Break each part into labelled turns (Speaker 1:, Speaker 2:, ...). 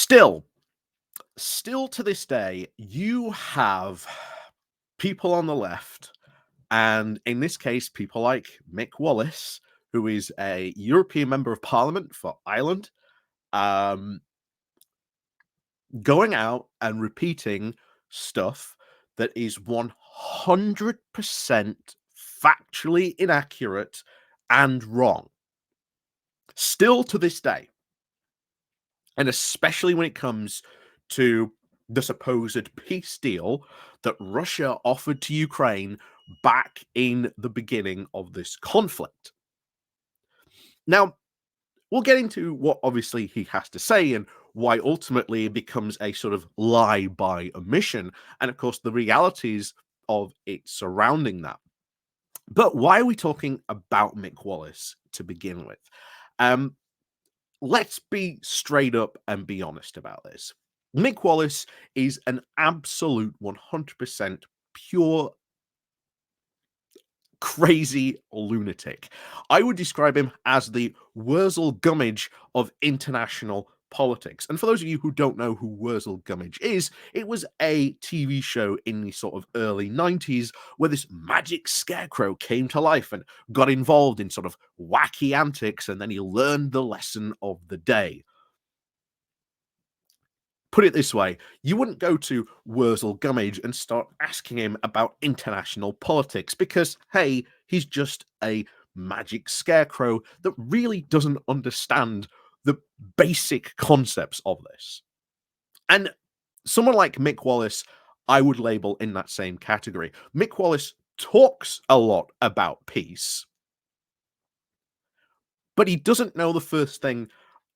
Speaker 1: Still to this day, you have people on the left, and in this case, people like Mick Wallace, who is a European Member of Parliament for Ireland, um, going out and repeating stuff that is 100% factually inaccurate and wrong. Still to this day. And especially when it comes to the supposed peace deal that Russia offered to Ukraine back in the beginning of this conflict. Now, we'll get into what obviously he has to say and why ultimately it becomes a sort of lie by omission, and of course the realities of it surrounding that. But why are we talking about Mick Wallace to begin with? Let's be straight up and be honest about this. Mick Wallace is an absolute 100% pure crazy lunatic. I would describe him as the Wurzel Gummidge of international politics. And for those of you who don't know who Wurzel Gummidge is, it was a TV show in the sort of early 90s where this magic scarecrow came to life and got involved in sort of wacky antics, and then he learned the lesson of the day. Put it this way, you wouldn't go to Wurzel Gummidge and start asking him about international politics because, hey, he's just a magic scarecrow that really doesn't understand the basic concepts of this. And someone like Mick Wallace, I would label in that same category. Mick Wallace talks a lot about peace, but he doesn't know the first thing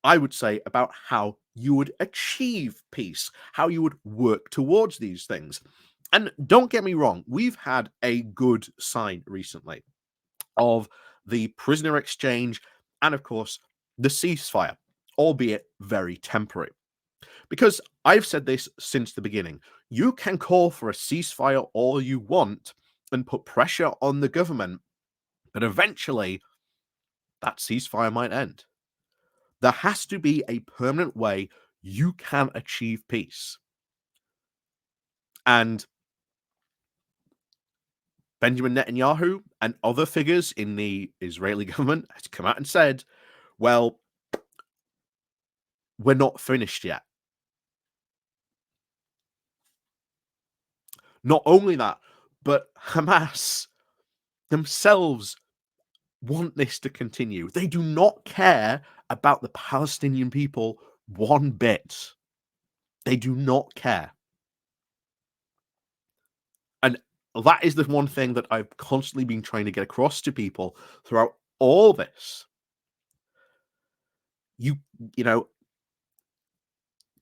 Speaker 1: I would say about how you would achieve peace, how you would work towards these things. And don't get me wrong, we've had a good sign recently of the prisoner exchange and, of course, the ceasefire, albeit very temporary. Because I've said this since the beginning, you can call for a ceasefire all you want and put pressure on the government, but eventually that ceasefire might end. There has to be a permanent way you can achieve peace. And Benjamin Netanyahu and other figures in the Israeli government has come out and said, well, we're not finished yet. Not only that, but Hamas themselves want this to continue. They do not care about the Palestinian people one bit. They do not care. And that is the one thing that I've constantly been trying to get across to people throughout all this. You know,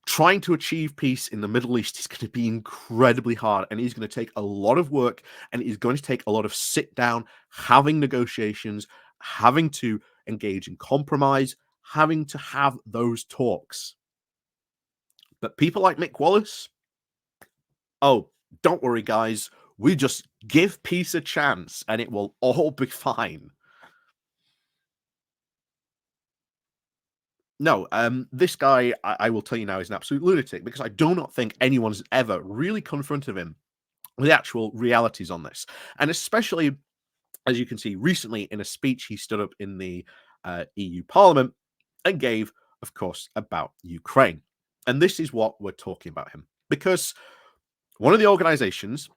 Speaker 1: trying to achieve peace in the Middle East is going to be incredibly hard, and it's going to take a lot of work, and it's going to take a lot of sit down, having negotiations, having to engage in compromise, having to have those talks. But people like Mick Wallace, oh, don't worry, guys. We just give peace a chance and it will all be fine. No, this guy, I will tell you now, is an absolute lunatic because I do not think anyone's ever really confronted him with the actual realities on this. And especially, as you can see, recently in a speech he stood up in the EU Parliament and gave, of course, about Ukraine. And this is what we're talking about him. Because one of the organizations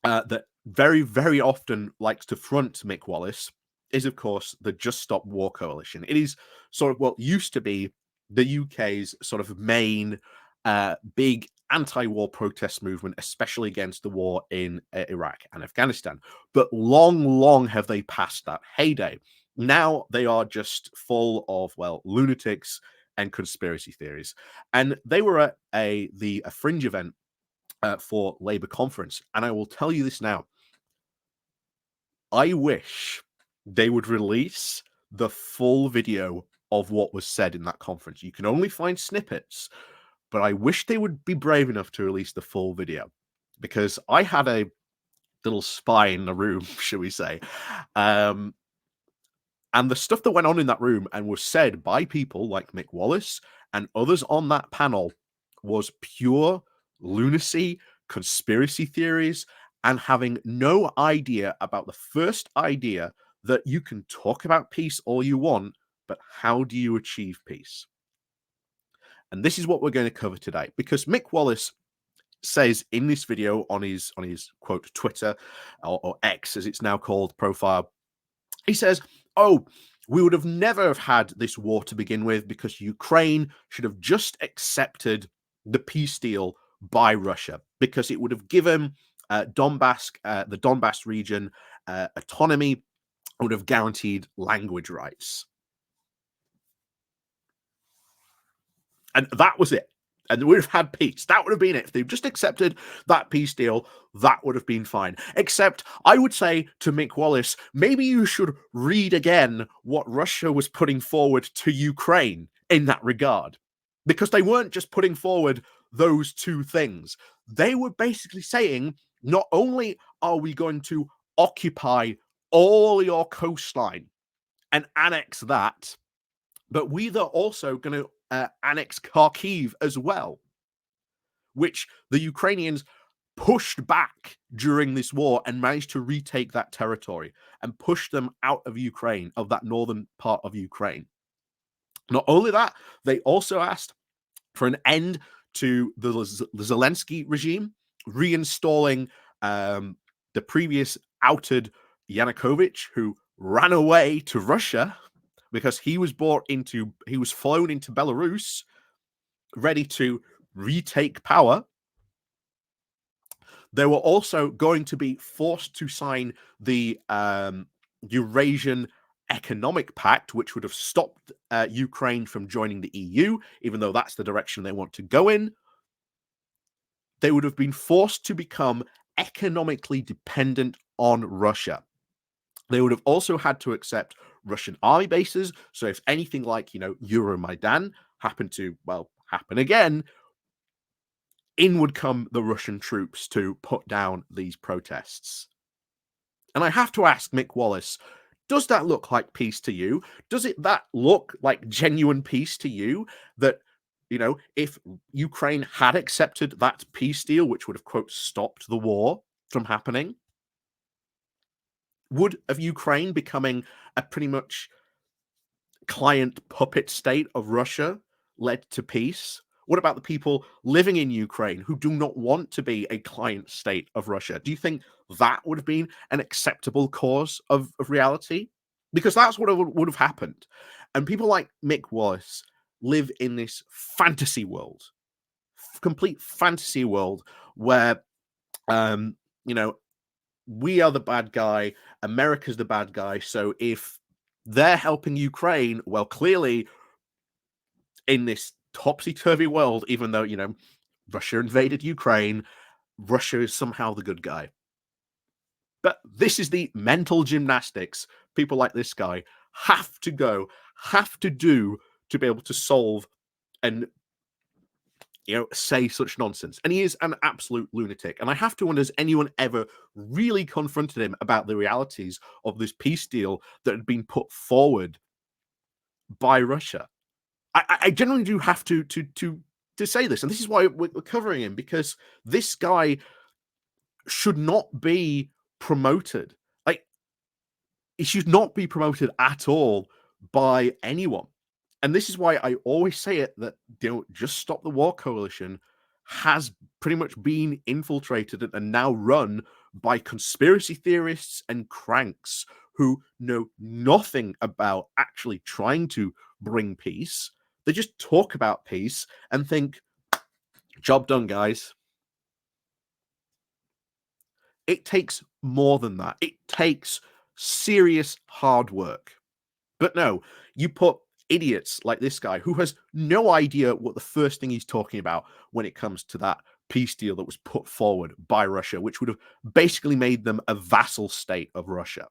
Speaker 1: that very, very often likes to front Mick Wallace is, of course, the Just Stop War Coalition. It is sort of what used to be the UK's sort of main big anti-war protest movement, especially against the war in Iraq and Afghanistan. But long, long have they passed that heyday. Now they are just full of, well, lunatics and conspiracy theories. And they were at a fringe event for Labour conference. And I will tell you this now. I wish they would release the full video of what was said in that conference. You can only find snippets, but I wish they would be brave enough to release the full video, because I had a little spy in the room, shall we say. And And the stuff that went on in that room and was said by people like Mick Wallace and others on that panel was pure lunacy, conspiracy theories, and having no idea about the first idea that you can talk about peace all you want, but how do you achieve peace? And this is what we're going to cover today, because Mick Wallace says in this video on his quote Twitter or X as it's now called profile, he says, "Oh, we would have never have had this war to begin with because Ukraine should have just accepted the peace deal by Russia because it would have given the Donbass region autonomy, would have guaranteed language rights." And that was it. And we would have had peace. That would have been it. If they'd just accepted that peace deal, that would have been fine. Except I would say to Mick Wallace, maybe you should read again what Russia was putting forward to Ukraine in that regard. Because they weren't just putting forward those two things. They were basically saying, not only are we going to occupy all your coastline and annex that, but we are also going to annex Kharkiv as well, which the Ukrainians pushed back during this war and managed to retake that territory and push them out of Ukraine, of that northern part of Ukraine. Not only that, they also asked for an end to the Zelensky regime, reinstalling the previous outed Yanukovych, who ran away to Russia because he was flown into Belarus, ready to retake power. They were also going to be forced to sign the Eurasian Economic Pact, which would have stopped Ukraine from joining the EU, even though that's the direction they want to go in. They would have been forced to become economically dependent on Russia. They would have also had to accept Russian army bases. So if anything like, Euromaidan happened to, happen again, in would come the Russian troops to put down these protests. And I have to ask Mick Wallace, does that look like peace to you? Does that look like genuine peace to you? That, if Ukraine had accepted that peace deal, which would have, quote, stopped the war from happening, would of Ukraine becoming a pretty much client puppet state of Russia led to peace? What about the people living in Ukraine who do not want to be a client state of Russia? Do you think that would have been an acceptable cause of reality? Because that's what would have happened. And people like Mick Wallace live in this fantasy world, complete fantasy world where, we are the bad guy, America's the bad guy. So if they're helping Ukraine, well, clearly in this topsy-turvy world, even though, Russia invaded Ukraine, Russia is somehow the good guy. But this is the mental gymnastics people like this guy have to do to be able to solve and say such nonsense. And he is an absolute lunatic. And I have to wonder, has anyone ever really confronted him about the realities of this peace deal that had been put forward by Russia? I generally do have to say this, and this is why we're covering him, because this guy should not be promoted. Like, he should not be promoted at all by anyone. And this is why I always say it, that Just Stop the War coalition has pretty much been infiltrated and now run by conspiracy theorists and cranks who know nothing about actually trying to bring peace. They just talk about peace and think, job done, guys. It takes more than that. It takes serious hard work. But no, you put idiots like this guy who has no idea what the first thing he's talking about when it comes to that peace deal that was put forward by Russia, which would have basically made them a vassal state of Russia.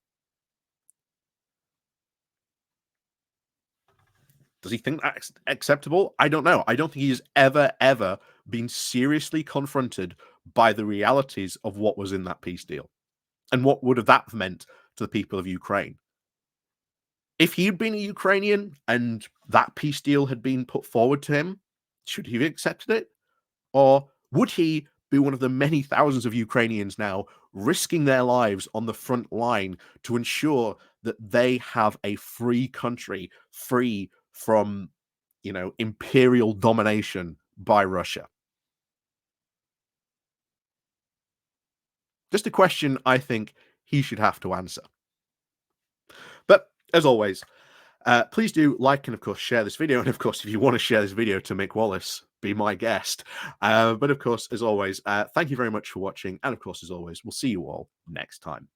Speaker 1: Does he think that's acceptable? I don't know. I don't think he's ever been seriously confronted by the realities of what was in that peace deal and what would have that meant to the people of Ukraine. If he'd been a Ukrainian and that peace deal had been put forward to him, should he have accepted it? Or would he be one of the many thousands of Ukrainians now risking their lives on the front line to ensure that they have a free country, free from, imperial domination by Russia? Just a question I think he should have to answer. But as always, please do like and, of course, share this video. And, of course, if you want to share this video to Mick Wallace, be my guest. But, of course, as always, thank you very much for watching. And, of course, as always, we'll see you all next time.